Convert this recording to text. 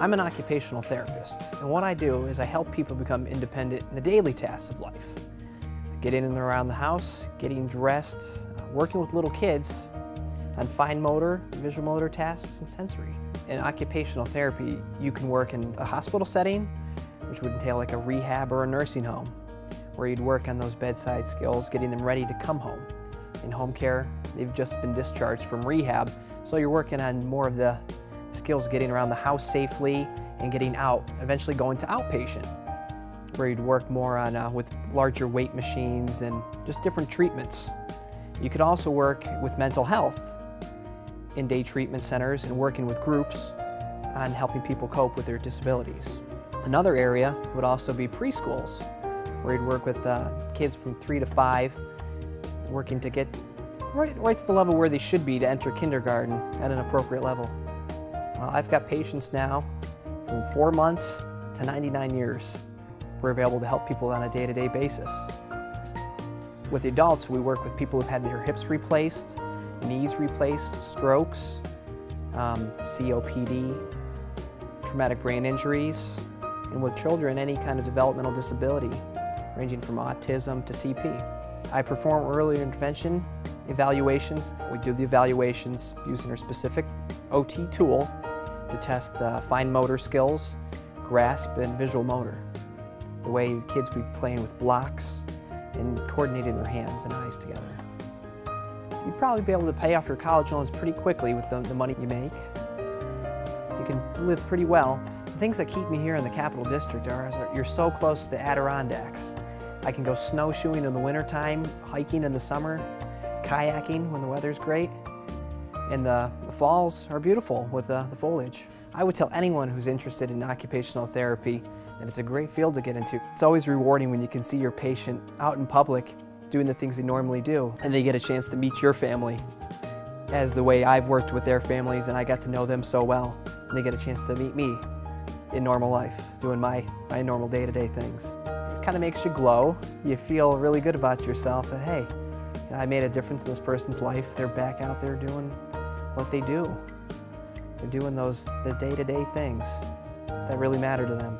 I'm an occupational therapist, and what I do is I help people become independent in the daily tasks of life. Getting in and around the house, getting dressed, working with little kids on fine motor, visual motor tasks, and sensory. In occupational therapy, you can work in a hospital setting, which would entail like a rehab or a nursing home, where you'd work on those bedside skills, getting them ready to come home. In home care, they've just been discharged from rehab, so you're working on more of the skills getting around the house safely and getting out, eventually going to outpatient, where you'd work more on with larger weight machines and just different treatments. You could also work with mental health in day treatment centers and working with groups on helping people cope with their disabilities. Another area would also be preschools, where you'd work with kids from 3 to 5, working to get right to the level where they should be to enter kindergarten at an appropriate level. I've got patients now from 4 months to 99 years. We're available to help people on a day-to-day basis. With the adults, we work with people who've had their hips replaced, knees replaced, strokes, COPD, traumatic brain injuries, and with children, any kind of developmental disability, ranging from autism to CP. I perform early intervention evaluations. We do the evaluations using our specific OT tool to test fine motor skills, grasp, and visual motor. The way the kids would be playing with blocks and coordinating their hands and eyes together. You'd probably be able to pay off your college loans pretty quickly with the money you make. You can live pretty well. The things that keep me here in the Capital District are you're so close to the Adirondacks. I can go snowshoeing in the wintertime, hiking in the summer, kayaking when the weather's great, and the falls are beautiful with the foliage. I would tell anyone who's interested in occupational therapy that it's a great field to get into. It's always rewarding when you can see your patient out in public doing the things they normally do, and they get a chance to meet your family as the way I've worked with their families and I got to know them so well, and they get a chance to meet me in normal life, doing my normal day-to-day things. It kind of makes you glow. You feel really good about yourself that, hey, I made a difference in this person's life. They're back out there doing what they do. They're doing the day-to-day things that really matter to them.